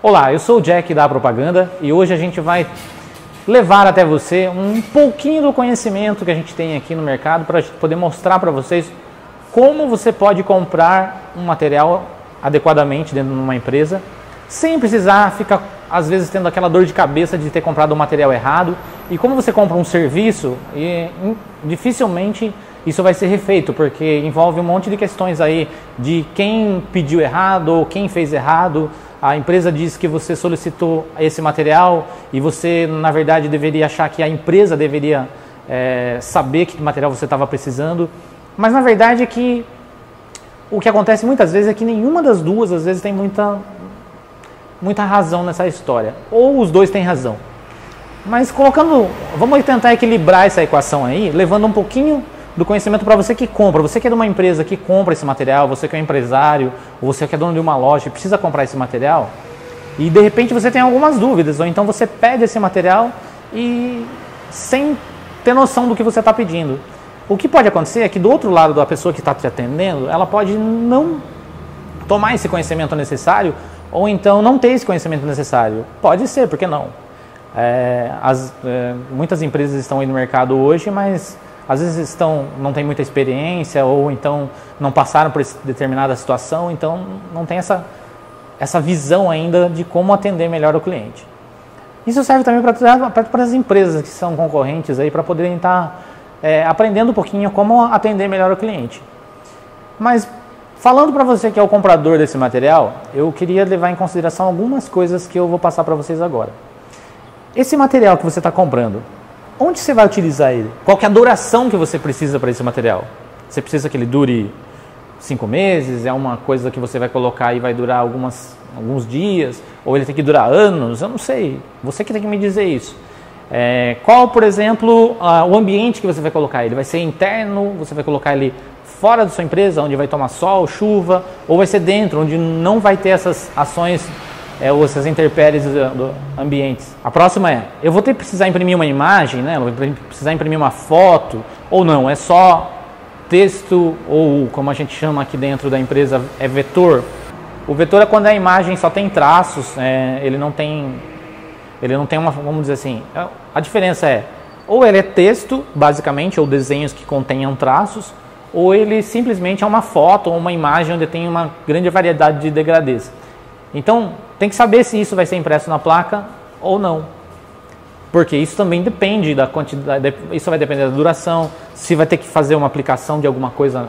Olá, eu sou o Jack da Propaganda e hoje a gente vai levar até você um pouquinho do conhecimento que a gente tem aqui no mercado para poder mostrar para vocês como você pode comprar um material adequadamente dentro de uma empresa sem precisar ficar, às vezes, tendo aquela dor de cabeça de ter comprado o material errado. E como você compra um serviço, dificilmente isso vai ser refeito, porque envolve um monte de questões aí de quem pediu errado ou quem fez errado. A empresa diz que você solicitou esse material e você, na verdade, deveria achar que a empresa deveria saber que material você estava precisando. Mas, na verdade, é que o que acontece muitas vezes é que nenhuma das duas, às vezes, tem muita razão nessa história. Ou os dois têm razão. Mas vamos tentar equilibrar essa equação aí, levando um pouquinho do conhecimento para você que compra. Você que é de uma empresa que compra esse material, você que é um empresário, ou você que é dono de uma loja e precisa comprar esse material, e de repente você tem algumas dúvidas, ou então você pede esse material e sem ter noção do que você está pedindo. O que pode acontecer é que do outro lado da pessoa que está te atendendo, ela pode não tomar esse conhecimento necessário, ou então não ter esse conhecimento necessário. Pode ser, por que não? Muitas empresas estão aí no mercado hoje, mas às vezes não tem muita experiência, ou então não passaram por determinada situação, então não tem essa visão ainda de como atender melhor o cliente. Isso serve também para as empresas que são concorrentes aí, para poderem estar aprendendo um pouquinho como atender melhor o cliente. Mas falando para você que é o comprador desse material, eu queria levar em consideração algumas coisas que eu vou passar para vocês agora. Esse material que você está comprando, onde você vai utilizar ele? Qual que é a duração que você precisa para esse material? Você precisa que ele dure 5 meses? É uma coisa que você vai colocar e vai durar alguns dias? Ou ele tem que durar anos? Eu não sei. Você que tem que me dizer isso. Qual, por exemplo, o ambiente que você vai colocar ele? Vai ser interno? Você vai colocar ele fora da sua empresa, onde vai tomar sol, chuva? Ou vai ser dentro, onde não vai ter essas ações ou essas intempéries do ambientes? A próxima eu vou precisar imprimir uma imagem, né? Eu vou precisar imprimir uma foto, ou não, é só texto, ou como a gente chama aqui dentro da empresa, é vetor. O vetor é quando a imagem só tem traços, ele não tem uma, vamos dizer assim, a diferença ou ele é texto, basicamente, ou desenhos que contenham traços, ou ele simplesmente é uma foto ou uma imagem onde tem uma grande variedade de degradês. Então, tem que saber se isso vai ser impresso na placa ou não. Porque isso também depende da quantidade, isso vai depender da duração, se vai ter que fazer uma aplicação de alguma coisa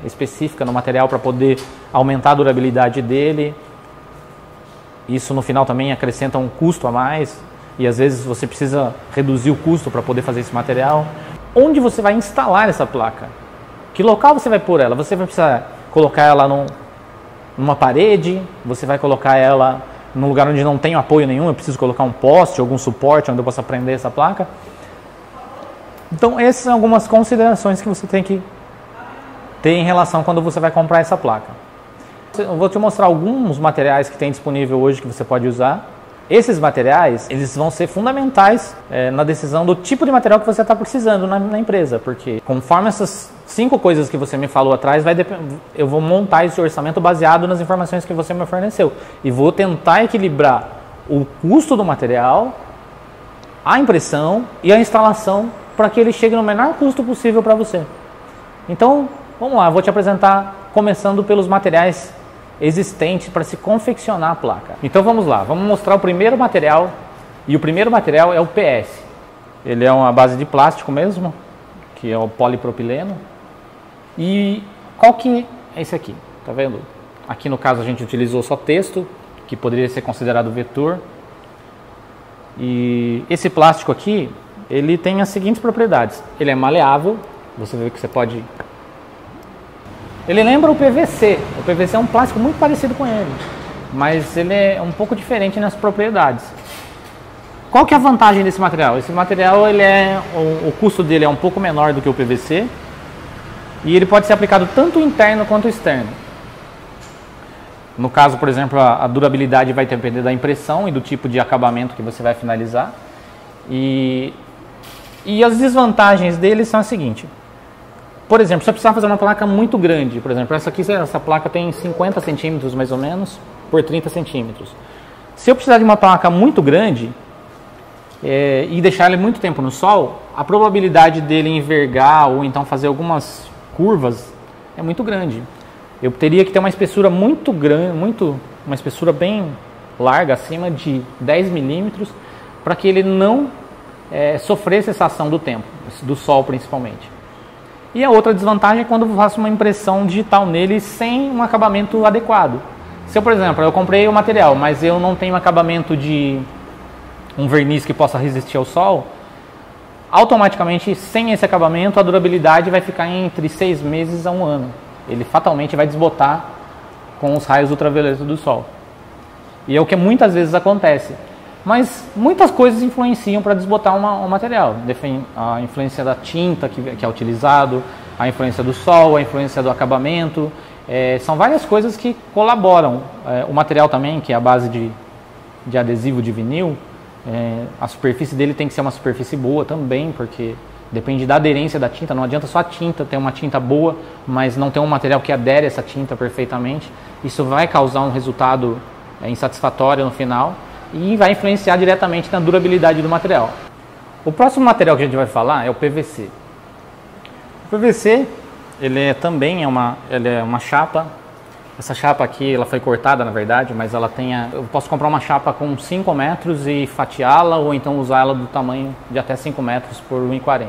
específica no material para poder aumentar a durabilidade dele. Isso no final também acrescenta um custo a mais e às vezes você precisa reduzir o custo para poder fazer esse material. Onde você vai instalar essa placa? Que local você vai pôr ela? Você vai precisar colocar ela numa parede, você vai colocar ela num lugar onde não tem apoio nenhum, eu preciso colocar um poste, algum suporte onde eu possa prender essa placa. Então essas são algumas considerações que você tem que ter em relação quando você vai comprar essa placa. Eu vou te mostrar alguns materiais que tem disponível hoje que você pode usar. Esses materiais, eles vão ser fundamentais na decisão do tipo de material que você está precisando na empresa, porque conforme essas 5 coisas que você me falou atrás, eu vou montar esse orçamento baseado nas informações que você me forneceu e vou tentar equilibrar o custo do material, a impressão e a instalação para que ele chegue no menor custo possível para você. Então, vamos lá, vou te apresentar começando pelos materiais existentes para se confeccionar a placa. Então vamos lá, vamos mostrar o primeiro material, e o primeiro material é o PS. Ele é uma base de plástico mesmo, que é o polipropileno. E qual que é esse aqui? Tá vendo? Aqui no caso a gente utilizou só texto, que poderia ser considerado vetor. E esse plástico aqui, ele tem as seguintes propriedades. Ele é maleável, você vê que você pode... Ele lembra o PVC. O PVC é um plástico muito parecido com ele, mas ele é um pouco diferente nas propriedades. Qual que é a vantagem desse material? Esse material, o custo dele é um pouco menor do que o PVC e ele pode ser aplicado tanto interno quanto externo. No caso, por exemplo, a durabilidade vai depender da impressão e do tipo de acabamento que você vai finalizar. E as desvantagens dele são as seguintes. Por exemplo, se eu precisar fazer uma placa muito grande, por exemplo, essa placa tem 50 centímetros mais ou menos por 30 centímetros. Se eu precisar de uma placa muito grande e deixar ele muito tempo no sol, a probabilidade dele envergar ou então fazer algumas curvas é muito grande. Eu teria que ter uma espessura muito grande, uma espessura bem larga, acima de 10 milímetros, para que ele não sofresse essa ação do tempo, do sol principalmente. E a outra desvantagem é quando eu faço uma impressão digital nele sem um acabamento adequado. Se eu, por exemplo, eu comprei o material, mas eu não tenho acabamento de um verniz que possa resistir ao sol, automaticamente, sem esse acabamento, a durabilidade vai ficar entre 6 meses a 1 ano. Ele fatalmente vai desbotar com os raios ultravioletas do sol. E é o que muitas vezes acontece. Mas muitas coisas influenciam para desbotar um material. A influência da tinta que é utilizado, a influência do sol, a influência do acabamento. São várias coisas que colaboram. O material também, que é a base de adesivo de vinil, a superfície dele tem que ser uma superfície boa também, porque depende da aderência da tinta. Não adianta só a tinta ter uma tinta boa, mas não ter um material que adere essa tinta perfeitamente. Isso vai causar um resultado insatisfatório no final e vai influenciar diretamente na durabilidade do material. O próximo material que a gente vai falar é o PVC. O PVC, ele também é uma chapa. Essa chapa aqui, ela foi cortada na verdade, mas ela eu posso comprar uma chapa com 5 metros e fatiá-la, ou então usar ela do tamanho de até 5 metros por 1,40.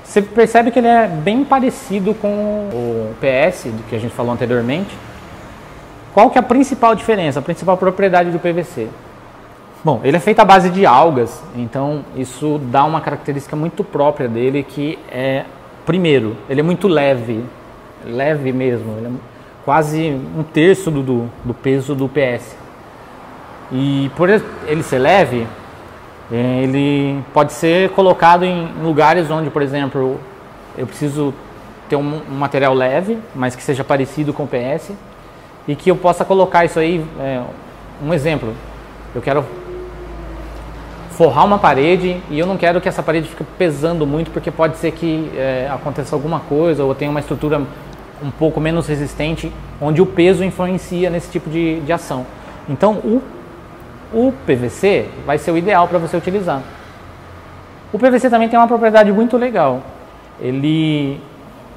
Você percebe que ele é bem parecido com o PS, do que a gente falou anteriormente. Qual que é a principal diferença, a principal propriedade do PVC? Bom, ele é feito à base de algas, então isso dá uma característica muito própria dele, que primeiro, ele é muito leve mesmo, ele é quase 1/3 do peso do PS. E por ele ser leve, ele pode ser colocado em lugares onde, por exemplo, eu preciso ter um material leve, mas que seja parecido com o PS, e que eu possa colocar isso aí, um exemplo, eu quero forrar uma parede e eu não quero que essa parede fique pesando muito, porque pode ser que aconteça alguma coisa, ou tenha uma estrutura um pouco menos resistente, onde o peso influencia nesse tipo de ação. Então o PVC vai ser o ideal para você utilizar. O PVC também tem uma propriedade muito legal. Ele,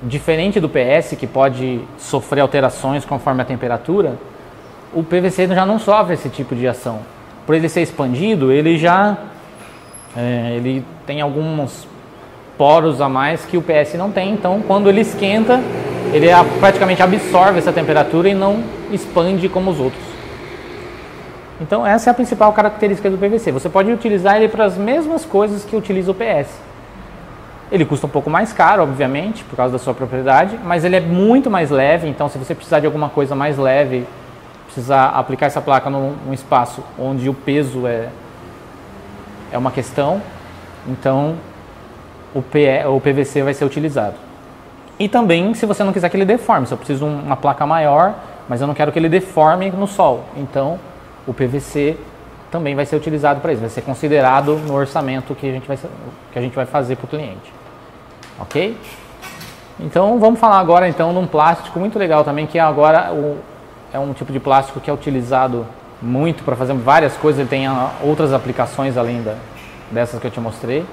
diferente do PS, que pode sofrer alterações conforme a temperatura, o PVC já não sofre esse tipo de ação. Por ele ser expandido, ele tem alguns poros a mais que o PS não tem, então quando ele esquenta, ele praticamente absorve essa temperatura e não expande como os outros. Então essa é a principal característica do PVC. Você pode utilizar ele para as mesmas coisas que utiliza o PS. Ele custa um pouco mais caro, obviamente, por causa da sua propriedade, mas ele é muito mais leve, então se você precisar de alguma coisa mais leve, precisar aplicar essa placa num espaço onde o peso é uma questão, então o PVC vai ser utilizado. E também, se você não quiser que ele deforme, se eu preciso de uma placa maior, mas eu não quero que ele deforme no sol, então o PVC também vai ser utilizado para isso, vai ser considerado no orçamento que a gente vai fazer para o cliente. Ok? Então vamos falar agora então de um plástico muito legal também, que agora é um tipo de plástico que é utilizado muito para fazer várias coisas, ele tem outras aplicações além dessas que eu te mostrei,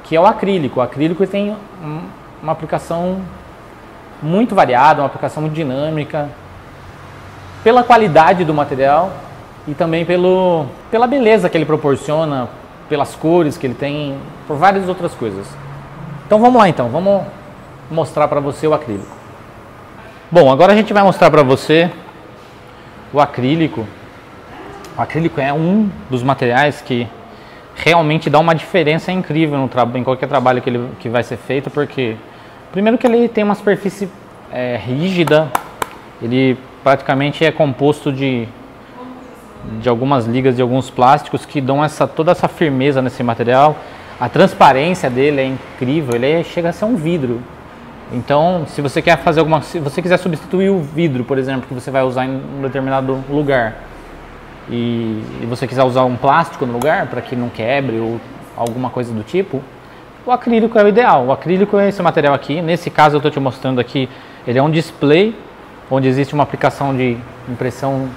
que é o acrílico. O acrílico tem uma aplicação muito variada, uma aplicação muito dinâmica, pela qualidade do material e também pela beleza que ele proporciona, pelas cores que ele tem, por várias outras coisas. Então vamos lá então, vamos mostrar para você o acrílico. Bom, agora a gente vai mostrar para você o acrílico. O acrílico é um dos materiais que realmente dá uma diferença incrível em qualquer trabalho que vai ser feito, porque primeiro que ele tem uma superfície rígida, ele praticamente é composto de algumas ligas de alguns plásticos que dão toda essa firmeza nesse material. A transparência dele é incrível, ele chega a ser um vidro. Então, se você quer se você quiser substituir o vidro, por exemplo, que você vai usar em um determinado lugar, e você quiser usar um plástico no lugar para que não quebre ou alguma coisa do tipo, o acrílico é o ideal. O acrílico é esse material aqui. Nesse caso eu estou te mostrando aqui, ele é um display onde existe uma aplicação de impressão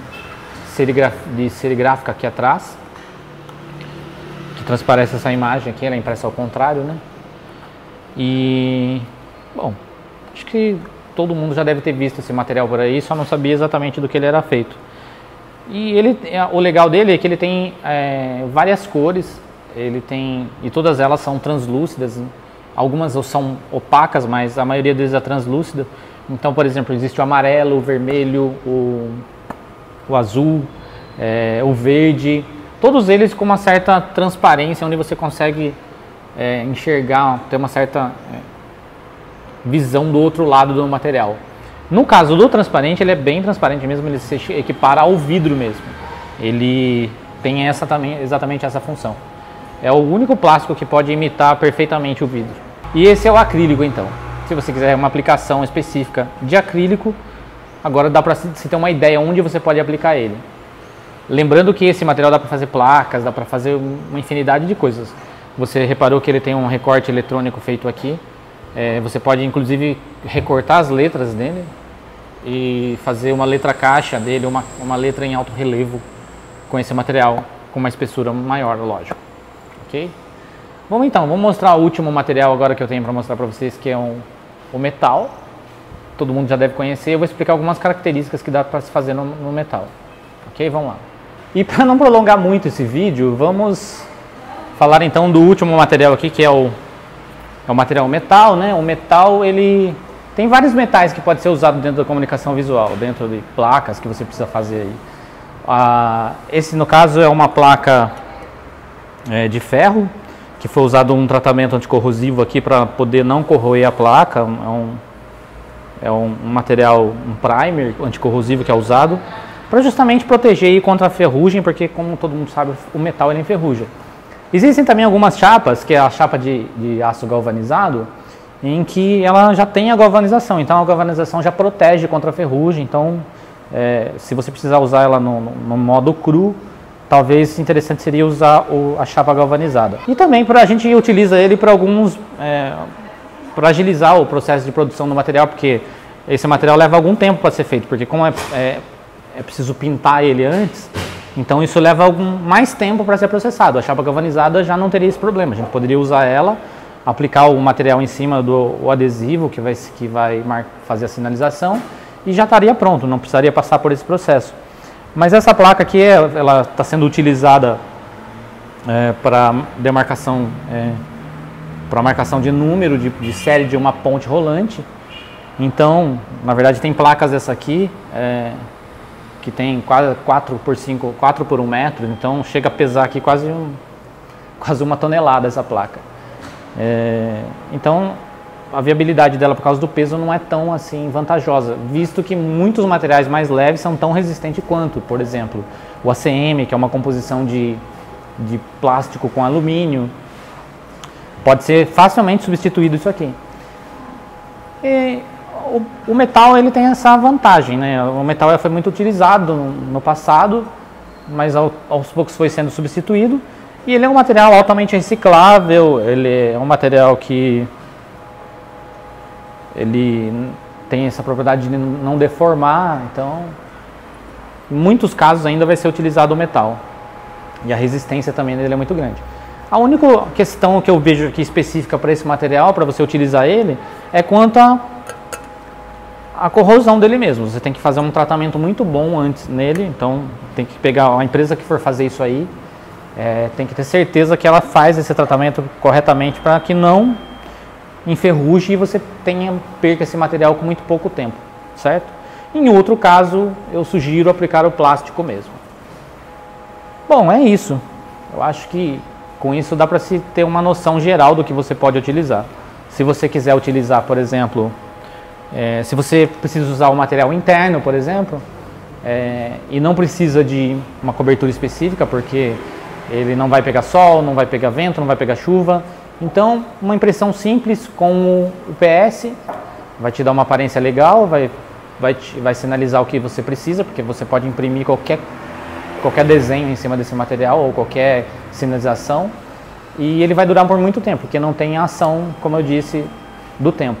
serigráfica aqui atrás, que transparece essa imagem aqui, ela é impressa ao contrário, né? E, bom, acho que todo mundo já deve ter visto esse material por aí, só não sabia exatamente do que ele era feito. E o legal dele é que ele tem várias cores, e todas elas são translúcidas, algumas são opacas, mas a maioria deles é translúcida. Então, por exemplo, existe o amarelo, o vermelho, o azul, o verde, todos eles com uma certa transparência, onde você consegue enxergar, ter uma certa visão do outro lado do material. No caso do transparente, ele é bem transparente mesmo, ele se equipara ao vidro mesmo. Ele tem exatamente essa função. É o único plástico que pode imitar perfeitamente o vidro. E esse é o acrílico, então. Se você quiser uma aplicação específica de acrílico, agora dá para se ter uma ideia onde você pode aplicar ele. Lembrando que esse material dá para fazer placas, dá para fazer uma infinidade de coisas. Você reparou que ele tem um recorte eletrônico feito aqui. Você pode inclusive recortar as letras dele e fazer uma letra caixa dele, uma letra em alto relevo com esse material, com uma espessura maior, lógico. Ok? Vamos mostrar o último material agora que eu tenho para mostrar para vocês, que é o metal. Todo mundo já deve conhecer. Eu vou explicar algumas características que dá para se fazer no metal. Ok? Vamos lá. E para não prolongar muito esse vídeo, vamos falar então do último material aqui, que é o material metal, né? O metal, ele tem vários metais que pode ser usado dentro da comunicação visual, dentro de placas que você precisa fazer aí. Esse, no caso, é uma placa de ferro, que foi usado um tratamento anticorrosivo aqui para poder não corroer a placa. É um material, um primer anticorrosivo que é usado para justamente proteger contra a ferrugem, porque, como todo mundo sabe, o metal ele enferruja. Existem também algumas chapas, que é a chapa de aço galvanizado, em que ela já tem a galvanização, então a galvanização já protege contra a ferrugem. Então, se você precisar usar ela no modo cru, talvez interessante seria usar a chapa galvanizada. E também a gente utiliza ele para para agilizar o processo de produção do material, porque esse material leva algum tempo para ser feito, porque como é preciso pintar ele antes, então isso leva mais tempo para ser processado. A chapa galvanizada já não teria esse problema, a gente poderia usar ela, aplicar o material em cima do adesivo que vai fazer a sinalização e já estaria pronto, não precisaria passar por esse processo. Mas essa placa aqui, ela está sendo utilizada para demarcação, para marcação de número de série de uma ponte rolante. Então, na verdade, tem placas dessa aqui, que tem quase 4 por 1 metro, então chega a pesar aqui quase 1 tonelada essa placa. Então, a viabilidade dela por causa do peso não é tão assim vantajosa, visto que muitos materiais mais leves são tão resistentes quanto, por exemplo, o ACM, que é uma composição de plástico com alumínio, pode ser facilmente substituído isso aqui. O metal ele tem essa vantagem, né? O metal foi muito utilizado no passado, mas aos poucos foi sendo substituído, e ele é um material altamente reciclável. Ele é um material que ele tem essa propriedade de não deformar, então em muitos casos ainda vai ser utilizado o metal, e a resistência também dele é muito grande. A única questão que eu vejo aqui específica para esse material, para você utilizar ele, é quanto a corrosão dele mesmo. Você tem que fazer um tratamento muito bom antes nele, então tem que pegar a empresa que for fazer isso aí, tem que ter certeza que ela faz esse tratamento corretamente para que não enferruje e você perca esse material com muito pouco tempo, certo? Em outro caso, eu sugiro aplicar o plástico mesmo. Bom, é isso. Eu acho que com isso dá para se ter uma noção geral do que você pode utilizar. Se você quiser utilizar, por exemplo, se você precisa usar o material interno, por exemplo, e não precisa de uma cobertura específica, porque ele não vai pegar sol, não vai pegar vento, não vai pegar chuva. Então, uma impressão simples com o PS vai te dar uma aparência legal, vai sinalizar o que você precisa, porque você pode imprimir qualquer desenho em cima desse material ou qualquer sinalização, e ele vai durar por muito tempo, porque não tem ação, como eu disse, do tempo.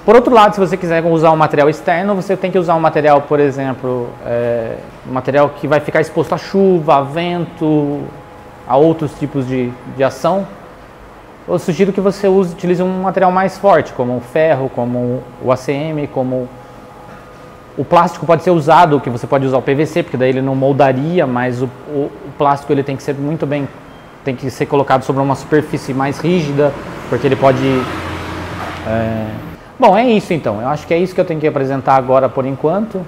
Por outro lado, se você quiser usar um material externo, você tem que usar um material, por exemplo, um material que vai ficar exposto à chuva, a vento, a outros tipos de ação. Eu sugiro que você utilize um material mais forte, como o ferro, como o ACM, como o plástico pode ser usado, que você pode usar o PVC, porque daí ele não moldaria, mas o plástico ele tem que ser muito bem, tem que ser colocado sobre uma superfície mais rígida, porque ele pode... Bom, é isso então, eu acho que é isso que eu tenho que apresentar agora por enquanto.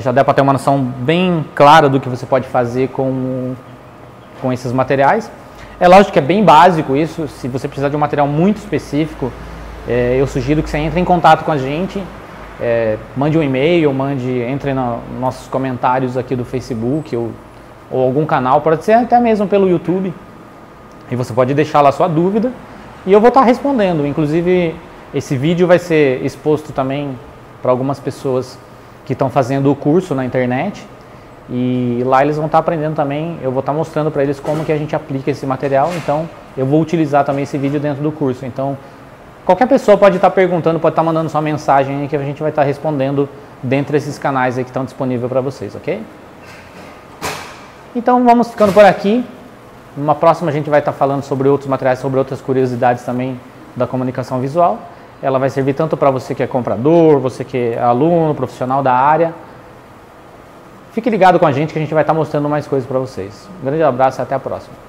Já dá para ter uma noção bem clara do que você pode fazer com esses materiais. É lógico que é bem básico isso, se você precisar de um material muito específico, eu sugiro que você entre em contato com a gente, mande um e-mail, entre nos nossos comentários aqui do Facebook ou algum canal, pode ser até mesmo pelo YouTube, e você pode deixar lá a sua dúvida e eu vou estar respondendo. Inclusive esse vídeo vai ser exposto também para algumas pessoas que estão fazendo o curso na internet, e lá eles vão estar aprendendo também, eu vou estar mostrando para eles como que a gente aplica esse material, então eu vou utilizar também esse vídeo dentro do curso. Então qualquer pessoa pode estar perguntando, pode estar mandando sua mensagem aí que a gente vai estar respondendo dentro desses canais aí que estão disponíveis para vocês, ok? Então vamos ficando por aqui. Numa próxima a gente vai estar falando sobre outros materiais, sobre outras curiosidades também da comunicação visual. Ela vai servir tanto para você que é comprador, você que é aluno, profissional da área. Fique ligado com a gente que a gente vai estar mostrando mais coisas para vocês. Um grande abraço e até a próxima.